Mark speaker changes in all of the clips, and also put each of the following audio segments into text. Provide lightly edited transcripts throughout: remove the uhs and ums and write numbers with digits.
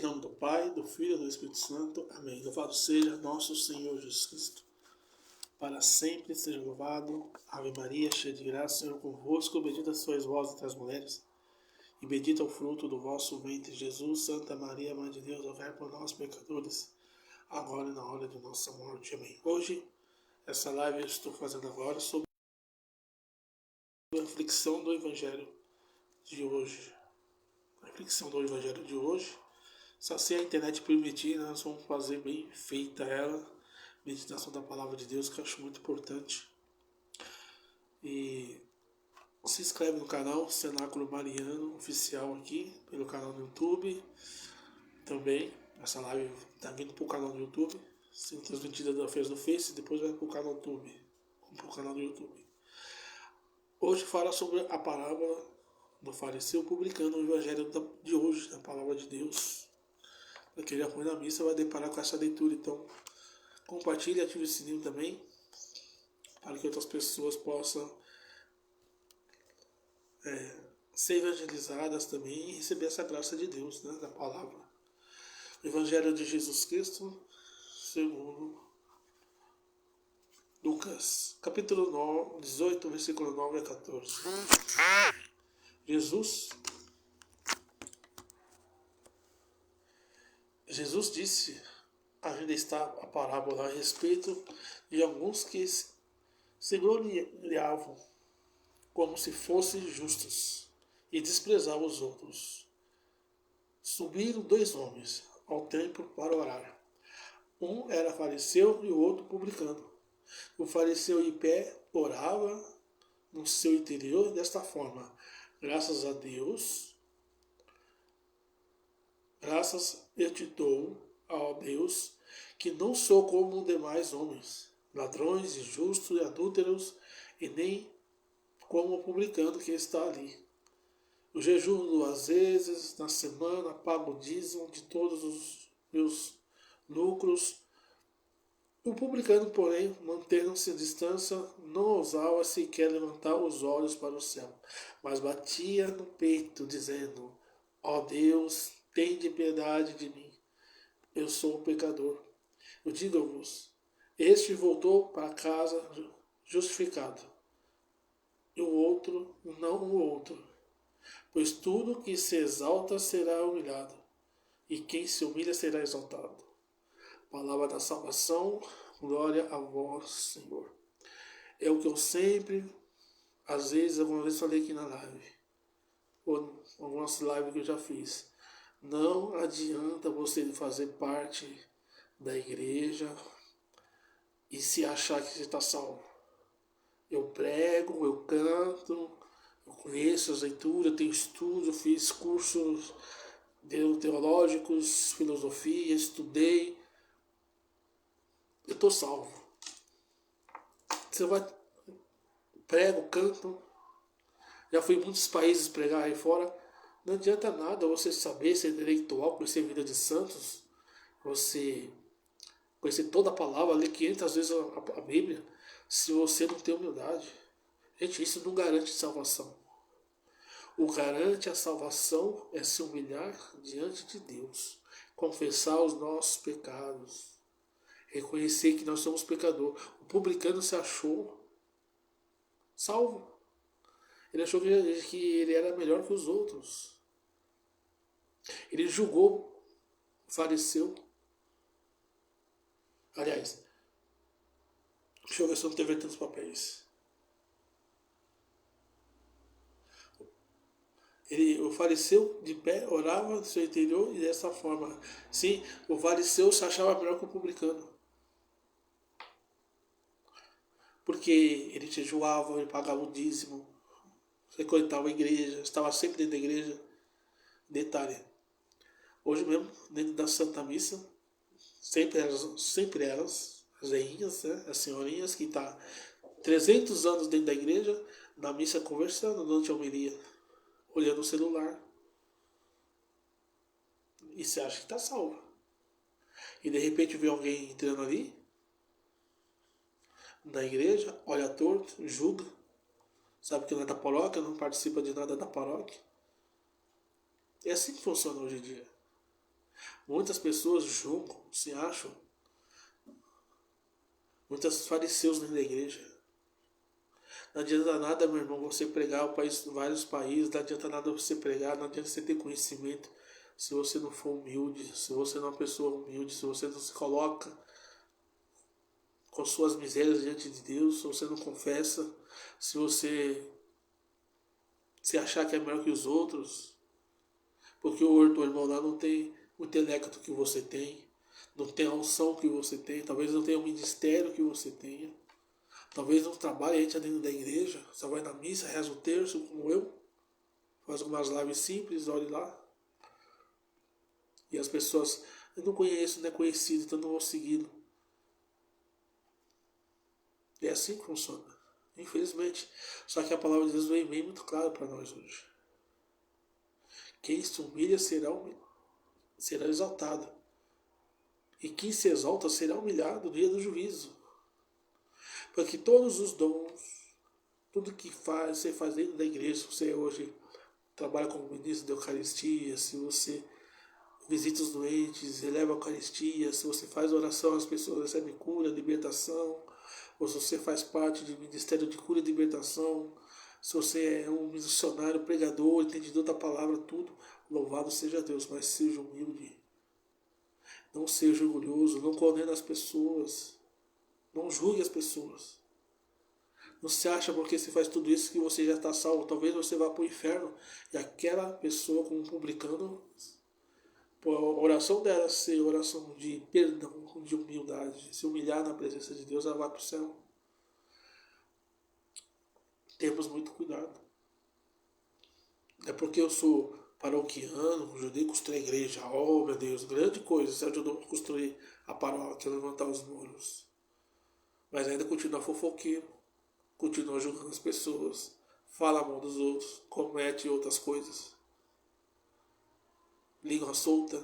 Speaker 1: nome do Pai, do Filho e do Espírito Santo. Amém. Louvado seja nosso Senhor Jesus Cristo. Para sempre seja louvado. Ave Maria, cheia de graça, Senhor convosco. Bendita sois vós entre as mulheres, e bendito é o fruto do vosso ventre, Jesus. Santa Maria, Mãe de Deus, rogai por nós, pecadores, agora e na hora de nossa morte. Amém. Hoje, essa live eu estou fazendo agora sobre a reflexão do Evangelho de hoje. A reflexão do Evangelho de hoje. Só se a internet permitir, nós vamos fazer bem feita ela. Meditação da Palavra de Deus, que eu acho muito importante. E se inscreve no canal Cenáculo Mariano Oficial aqui, pelo canal no YouTube. Também, essa live está vindo para o canal do YouTube, sendo transmitida da Feira do Face, depois vai para o canal do YouTube. Hoje fala sobre a parábola do fariseu publicando o Evangelho de hoje, da Palavra de Deus. Para quem já foi na missa vai deparar com essa leitura, então compartilhe e ative o sininho também, para que outras pessoas possam ser evangelizadas também e receber essa graça de Deus, né, da palavra. O Evangelho de Jesus Cristo, segundo Lucas, capítulo 18, versículo 9 a 14. Jesus disse, ainda está a parábola a respeito de alguns que se gloriavam como se fossem justos e desprezavam os outros. Subiram 2 homens ao templo para orar. Um era fariseu e o outro publicano. O fariseu em pé orava no seu interior desta forma: graças a Deus, graças eu te dou, ó Deus, que não sou como os demais homens, ladrões, injustos e adúlteros, e nem como o publicano que está ali. Eu jejuo 2 vezes na semana, pago o dízimo de todos os meus lucros. O publicano, porém, mantendo-se à distância, não ousava sequer levantar os olhos para o céu, mas batia no peito, dizendo: ó Deus, tende piedade de mim, eu sou um pecador. Eu digo-vos, este voltou para casa justificado, e o outro não o outro. Pois tudo que se exalta será humilhado, e quem se humilha será exaltado. Palavra da salvação, glória a vós, Senhor. É o que eu sempre, às vezes, alguma vez falei aqui na live, ou algumas lives que eu já fiz. Não adianta você fazer parte da igreja e se achar que você está salvo. Eu prego, eu canto, eu conheço as leituras, tenho estudo, fiz cursos teológicos, filosofia, estudei. Eu estou salvo. Você vai, prego, canto, já fui em muitos países pregar aí fora. Não adianta nada você saber ser intelectual, conhecer a vida de santos, você conhecer toda a palavra, ler 500 vezes a Bíblia, se você não tem humildade. Gente, isso não garante salvação. O que garante a salvação é se humilhar diante de Deus, confessar os nossos pecados, reconhecer que nós somos pecadores. O publicano se achou salvo. Ele achou que ele era melhor que os outros. Ele julgou o fariseu. Aliás, deixa eu ver se eu não tenho tantos papéis. O fariseu de pé orava no seu interior e dessa forma. Sim, o fariseu se achava melhor que o publicano. Porque ele jejuava, ele pagava o dízimo, frequentava a igreja, estava sempre dentro da igreja. Detalhe, hoje mesmo, dentro da Santa Missa, sempre elas as veinhas, né, as senhorinhas que estão 300 anos dentro da igreja, na missa conversando durante a homilia, olhando o celular. E você acha que está salvo. E de repente vê alguém entrando ali, na igreja, olha torto, julga, sabe que não é da paróquia, não participa de nada da paróquia. É assim que funciona hoje em dia. Muitas pessoas julgam, se acham, muitos fariseus dentro da igreja. Não adianta nada, meu irmão, você pregar vários países, não adianta nada você pregar, não adianta você ter conhecimento se você não for humilde, se você não é uma pessoa humilde, se você não se coloca com suas misérias diante de Deus, se você não confessa, se você se achar que é melhor que os outros, porque o outro irmão lá não tem o intelecto que você tem, não tem a unção que você tem, talvez não tenha o ministério que você tenha, talvez não trabalhe aí dentro da igreja, só vai na missa, reza o terço como eu, faz algumas lives simples, olhe lá. E as pessoas, eu não conheço, não é conhecido, então não vou seguindo. E é assim que funciona, infelizmente. Só que a palavra de Deus vem bem muito clara para nós hoje. Quem se humilha será exaltado. E quem se exalta será humilhado no dia do juízo. Porque todos os dons, tudo que você faz dentro da igreja, se você hoje trabalha como ministro da Eucaristia, se você visita os doentes, eleva a Eucaristia, se você faz oração, as pessoas recebem cura, libertação, ou se você faz parte do Ministério de Cura e Libertação, se você é um missionário, pregador, entendedor da palavra, tudo, louvado seja Deus, mas seja humilde. Não seja orgulhoso, não condene as pessoas, não julgue as pessoas. Não se acha porque você faz tudo isso que você já está salvo. Talvez você vá para o inferno e aquela pessoa, como publicano, a oração dela ser oração de perdão, de humildade, se humilhar na presença de Deus, ela vai para o céu. Temos muito cuidado. É porque eu sou paroquiano, ajudei a construir a igreja. Oh, meu Deus, grande coisa. Você ajudou a construir a paróquia, levantar os muros. Mas ainda continua fofoqueiro, continua julgando as pessoas, fala mal dos outros, comete outras coisas. Língua solta,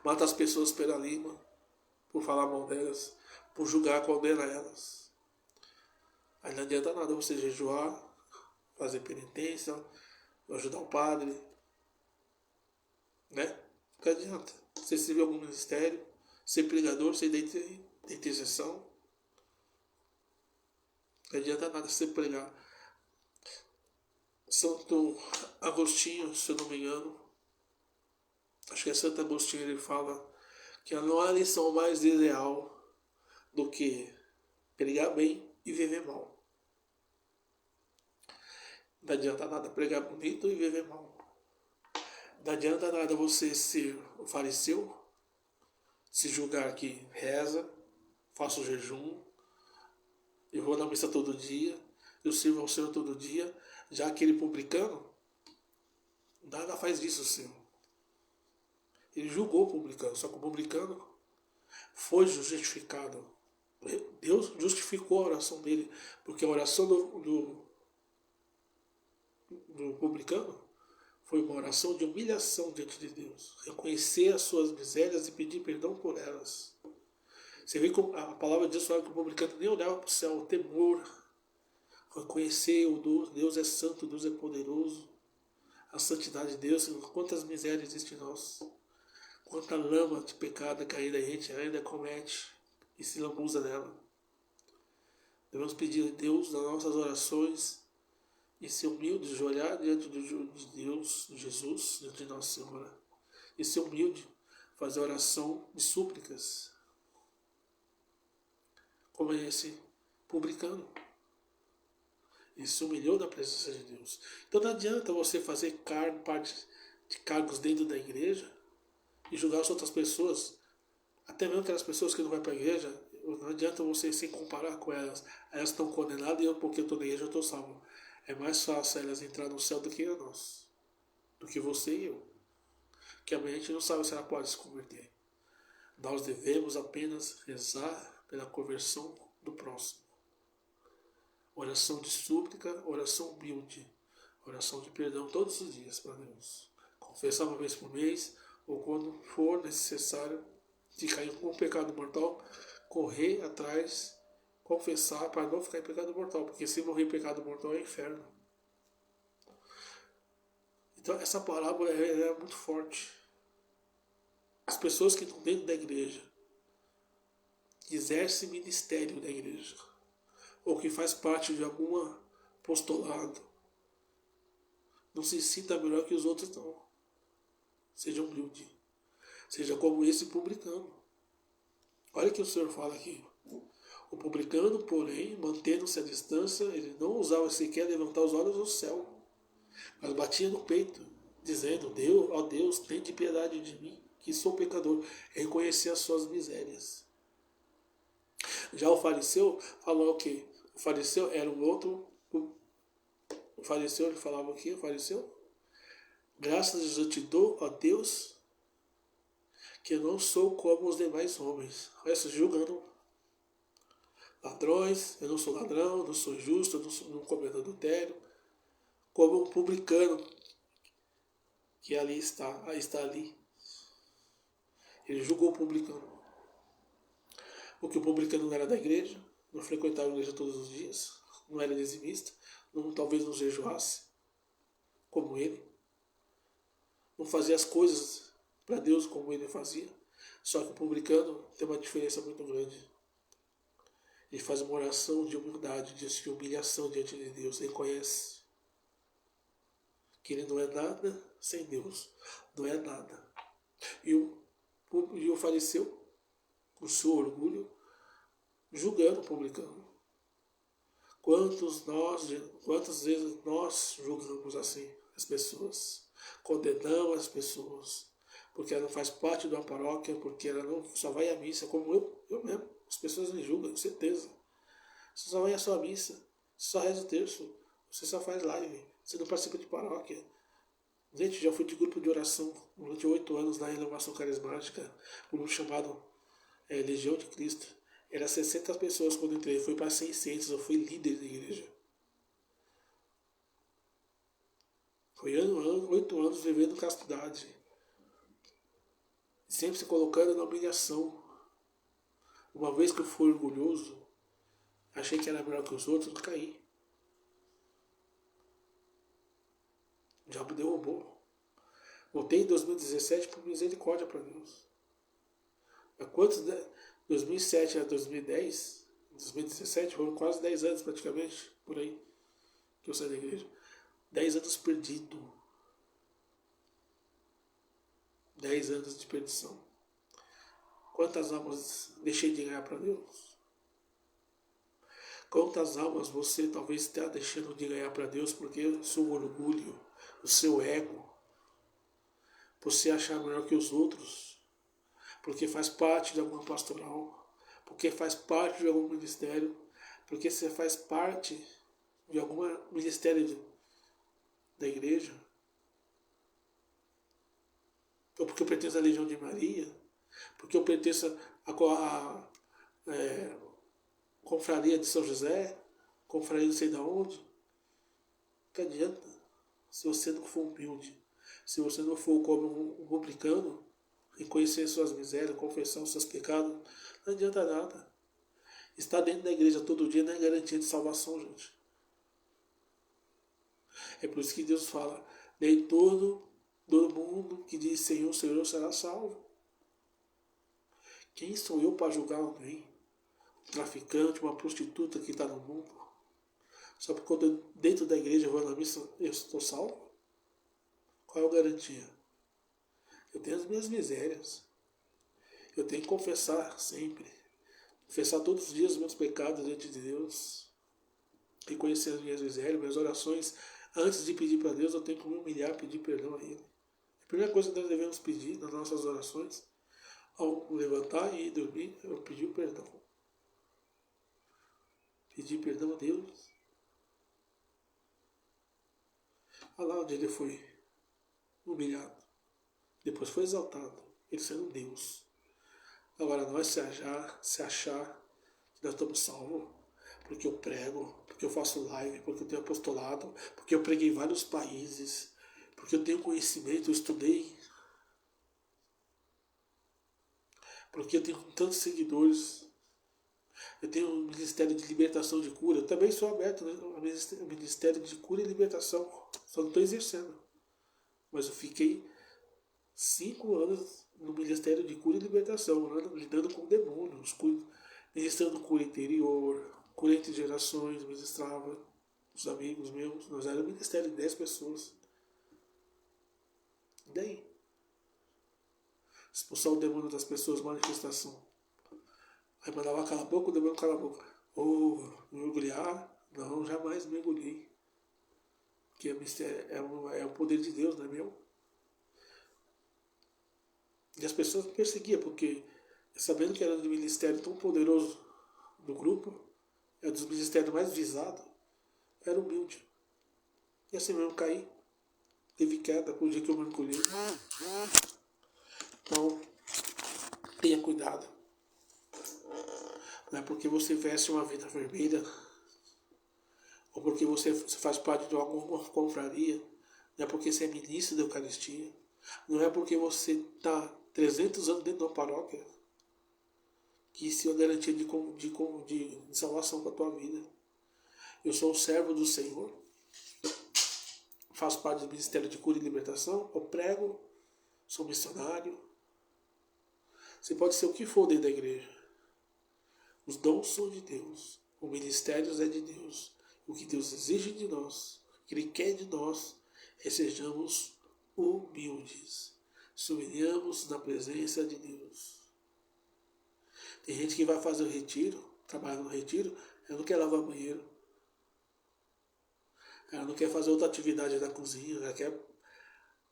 Speaker 1: mata as pessoas pela língua, por falar mal delas, por julgar, condena elas. Aí não adianta nada você jejuar, fazer penitência, ajudar o padre, né? Não adianta. Você servir algum ministério, ser pregador, ser de intercessão. Não adianta nada você pregar. Santo Agostinho, se eu não me engano, acho que é Santo Agostinho, ele fala que não há lição mais ideal do que pregar bem e viver mal. Não adianta nada pregar bonito e viver mal. Não adianta nada você ser um fariseu, se julgar que reza, faço jejum, eu vou na missa todo dia, eu sirvo ao Senhor todo dia, já aquele publicano, nada faz disso, Senhor. Ele julgou o publicano, só que o publicano foi justificado. Deus justificou a oração dele, porque a oração do publicano foi uma oração de humilhação diante de Deus. Reconhecer as suas misérias e pedir perdão por elas. Você vê como a palavra de Deus fala que o publicano nem olhava para o céu, o temor. Reconhecer o Deus é santo, Deus é poderoso. A santidade de Deus, quantas misérias existem em nós. Quanta lama de pecado caída a gente ainda comete e se lambuza nela. Devemos pedir a Deus nas nossas orações e ser humildes, de olhar diante de Deus, de Jesus, diante de Nossa Senhora. E ser humilde, fazer oração de súplicas, como esse publicano. E se humilhou na presença de Deus. Então não adianta você fazer parte de cargos dentro da igreja e julgar as outras pessoas, até mesmo aquelas pessoas que não vão para a igreja, não adianta você se comparar com elas. Elas estão condenadas e eu, porque eu estou na igreja, eu estou salvo. É mais fácil elas entrar no céu do que a nós, do que você e eu. Que a gente não sabe se ela pode se converter. Nós devemos apenas rezar pela conversão do próximo. Oração de súplica, oração humilde, oração de perdão todos os dias para Deus. Confessar uma vez por mês, ou quando for necessário, de cair com um pecado mortal, correr atrás, confessar para não ficar em pecado mortal, porque se morrer em pecado mortal é inferno. Então essa parábola é muito forte. as pessoas que estão dentro da igreja, que exercem ministério da igreja, ou que faz parte de algum apostolado, não se sinta melhor que os outros, não. Seja humilde. Seja como esse publicano. Olha o que o Senhor fala aqui. O publicano, porém, mantendo-se à distância, ele não ousava sequer levantar os olhos ao céu, mas batia no peito, dizendo: Deus, ó Deus, tende piedade de mim, que sou pecador. Reconhecia as suas misérias. Já o fariseu falou o quê? O fariseu era um outro. O fariseu, ele falava o quê? O fariseu? Graças eu te dou, ó Deus, que eu não sou como os demais homens. Olha, julgando ladrões, eu não sou ladrão, não sou justo, não cometo adultério, como um publicano que ali está ali. Ele julgou o publicano. Porque o publicano não era da igreja, não frequentava a igreja todos os dias, não era dizimista, talvez não jejuasse, como ele. Não fazia as coisas para Deus como ele fazia. Só que o publicano tem uma diferença muito grande. Ele faz uma oração de humildade, de humilhação diante de Deus. Ele conhece que ele não é nada sem Deus. Não é nada. E o fariseu, com seu orgulho, julgando o publicano. Quantas vezes nós julgamos assim as pessoas? Condenamos as pessoas porque ela não faz parte de uma paróquia, porque ela não só vai à missa, como eu mesmo. As pessoas me julgam, com certeza. Você só vai à sua missa, você só reza o terço, você só faz live, você não participa de paróquia. Gente, já fui de grupo de oração durante 8 anos na Renovação Carismática, um grupo chamado Legião de Cristo. Era 60 pessoas quando entrei, fui para 600, eu fui líder da igreja. Foi 8 anos vivendo castidade. Sempre se colocando na humilhação. Uma vez que eu fui orgulhoso, achei que era melhor que os outros, caí. O diabo derrubou. Voltei em 2017 por misericórdia para Deus. Mas quantos, 2007 a 2010, 2017, foram quase 10 anos praticamente, por aí, que eu saí da igreja. 10 anos perdido. 10 anos de perdição. Quantas almas deixei de ganhar para Deus? Quantas almas você talvez está deixando de ganhar para Deus porque o seu orgulho, o seu ego, você achar melhor que os outros, porque faz parte de alguma pastoral, porque faz parte de algum ministério, porque você faz parte de algum ministério da igreja, ou porque eu pertenço à Legião de Maria, porque eu pertenço à confraria de São José, confraria não sei de onde. Que adianta se você não for humilde, se você não for como um publicano, reconhecer suas misérias, confessar os seus pecados, não adianta nada. Estar dentro da igreja todo dia não é garantia de salvação, gente. É por isso que Deus fala: nem todo mundo que diz Senhor, Senhor será salvo. Quem sou eu para julgar alguém? Um traficante, uma prostituta que está no mundo? Só porque quando dentro da igreja eu vou na missa eu estou salvo? Qual é a garantia? Eu tenho as minhas misérias. Eu tenho que confessar sempre. Confessar todos os dias os meus pecados diante de Deus. Reconhecer as minhas misérias, minhas orações. Antes de pedir para Deus, eu tenho que me humilhar, pedir perdão a Ele. A primeira coisa que nós devemos pedir nas nossas orações, ao levantar e ir dormir, é pedir o perdão. Pedir perdão a Deus. Olha lá onde ele foi humilhado. Depois foi exaltado. Ele sendo Deus. Agora nós se achar que nós estamos salvos, porque eu prego, porque eu faço live, porque eu tenho apostolado, porque eu preguei em vários países, porque eu tenho conhecimento, eu estudei, porque eu tenho tantos seguidores, eu tenho um ministério de libertação de cura, eu também sou aberto, né? O ministério de cura e libertação, só não estou exercendo. Mas eu fiquei 5 anos no ministério de cura e libertação, lidando com demônios, ministrando cura interior, cura entre gerações, ministrava os amigos meus. Nós éramos um ministério de 10 pessoas. E daí? Expulsar o demônio das pessoas, manifestação. Aí mandava calar a boca, o demônio cala a boca. Ou mergulhar? Não, jamais mergulhei. Porque é o poder de Deus, não é meu? E as pessoas me perseguiam, porque sabendo que era um ministério tão poderoso do grupo, é um dos ministérios mais visados, era humilde. E assim mesmo caí. Teve queda com o dia que eu mergulhei. Então, tenha cuidado. Não é porque você veste uma vida vermelha, ou porque você faz parte de alguma confraria, não é porque você é ministro da Eucaristia, não é porque você está 300 anos dentro de uma paróquia, que isso é uma garantia de salvação para a tua vida. Eu sou um servo do Senhor, faço parte do Ministério de Cura e Libertação, eu prego, sou missionário. Você pode ser o que for dentro da igreja. Os dons são de Deus, o ministério é de Deus. O que Deus exige de nós, o que Ele quer de nós, é que sejamos humildes, sublinhamos na presença de Deus. Tem gente que vai fazer o retiro, trabalha no retiro, ela não quer lavar banheiro, ela não quer fazer outra atividade da cozinha, ela quer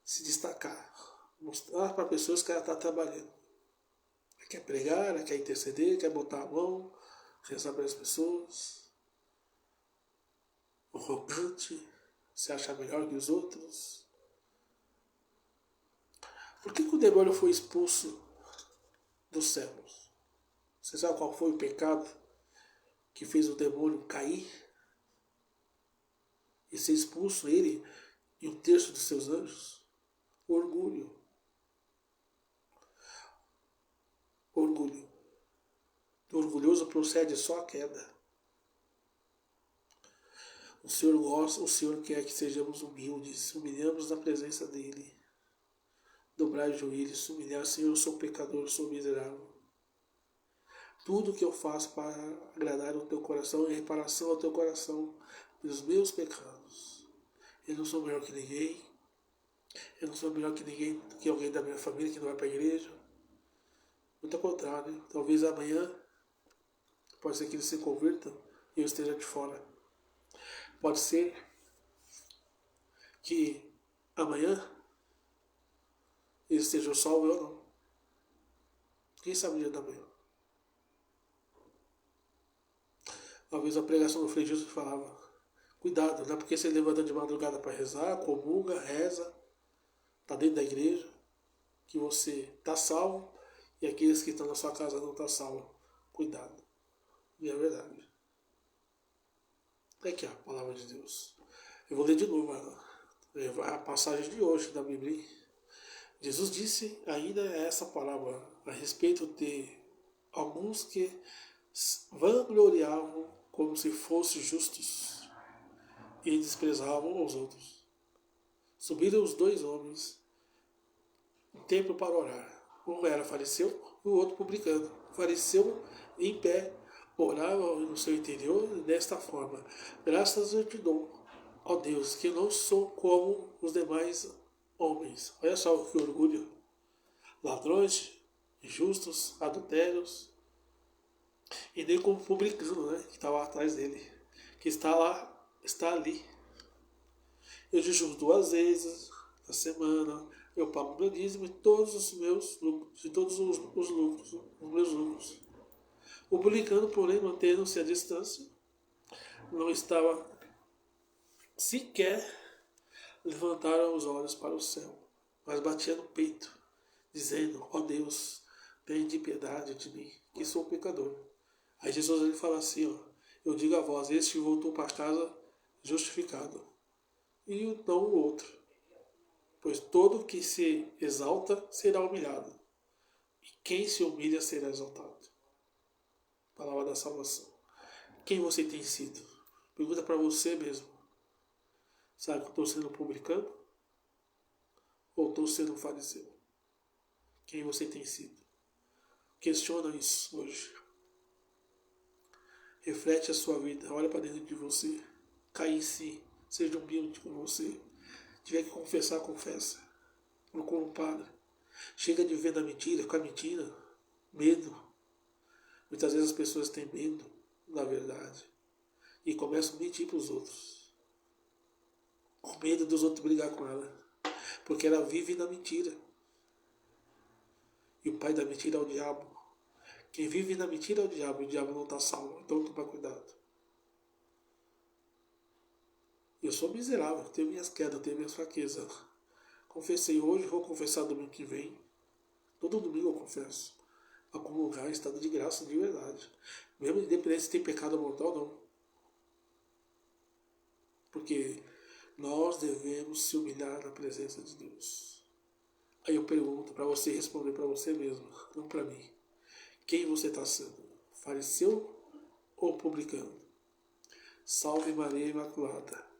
Speaker 1: se destacar, mostrar para pessoas que ela está trabalhando. Ela quer pregar, ela quer interceder, quer botar a mão, rezar para as pessoas. Arrogante, se acha melhor que os outros. Por que o demônio foi expulso dos céus? Você sabe qual foi o pecado que fez o demônio cair e ser expulso, ele e um terço dos seus anjos? Orgulho. Orgulho. Do orgulhoso procede só a queda. O Senhor gosta, o Senhor quer que sejamos humildes, humilhamos na presença dEle. Dobrar os joelhos, humilhar, Senhor, eu sou pecador, eu sou miserável. Tudo que eu faço para agradar o teu coração é reparação ao teu coração dos meus pecados. Eu não sou melhor que ninguém. Eu não sou melhor que ninguém, que alguém da minha família que não vai para a igreja. Muito ao contrário. Talvez amanhã, pode ser que eles se convertam e eu esteja de fora. Pode ser que amanhã eles estejam salvos ou não. Quem sabe o dia da manhã? Uma vez a pregação do Frei Jesus falava: cuidado, não é porque você levanta de madrugada para rezar, comunga, reza, está dentro da igreja, que você está salvo e aqueles que estão na sua casa não estão salvos. Cuidado. E é verdade. É aqui a palavra de Deus. Eu vou ler de novo a passagem de hoje da Bíblia. Jesus disse ainda essa palavra a respeito de alguns que vangloriavam como se fossem justos e desprezavam os outros. Subiram os 2 homens no templo para orar. Um era fariseu e o outro publicano. O fariseu em pé orava no seu interior desta forma: graças eu te dou, ó Deus, que não sou como os demais homens. Olha só que orgulho. Ladrões, injustos, adultérios, e nem como publicano, né, que estava atrás dele, que está lá, está ali. Eu jejuo 2 vezes na semana, eu pago meu dízimo e todos os meus lucros, e todos os lucros, os meus lucros. O publicano, porém, mantendo-se à distância, não estava sequer levantaram os olhos para o céu, mas batia no peito, dizendo: ó Deus, tem de piedade de mim, que sou pecador. Aí Jesus ele fala assim: ó, eu digo a vós, este voltou para casa justificado, e não o outro. Pois todo que se exalta será humilhado, e quem se humilha será exaltado. Palavra da salvação. Quem você tem sido? Pergunta para você mesmo. Sabe que eu estou sendo publicano? Ou estou sendo fariseu? quem você tem sido. Questiona isso hoje. Reflete a sua vida, olha para dentro de você, cai em si, seja humilde com você. Tiver que confessar, confessa. Procura um padre. Chega de ver na mentira, com a mentira, medo. Muitas vezes as pessoas têm medo da verdade e começam a mentir para os outros, com medo dos outros brigar com ela, porque ela vive na mentira. E o pai da mentira é o diabo. Quem vive na mentira é o diabo não está salvo, então toma cuidado. Eu sou miserável, tenho minhas quedas, tenho minhas fraquezas. Confessei hoje, vou confessar domingo que vem. Todo domingo eu confesso. Algum lugar, estado de graça, de verdade. Mesmo independente se tem pecado mortal ou não. Porque nós devemos se humilhar na presença de Deus. Aí eu pergunto para você responder para você mesmo, não para mim. Quem você está sendo? Fariseu ou publicano? Salve Maria Imaculada.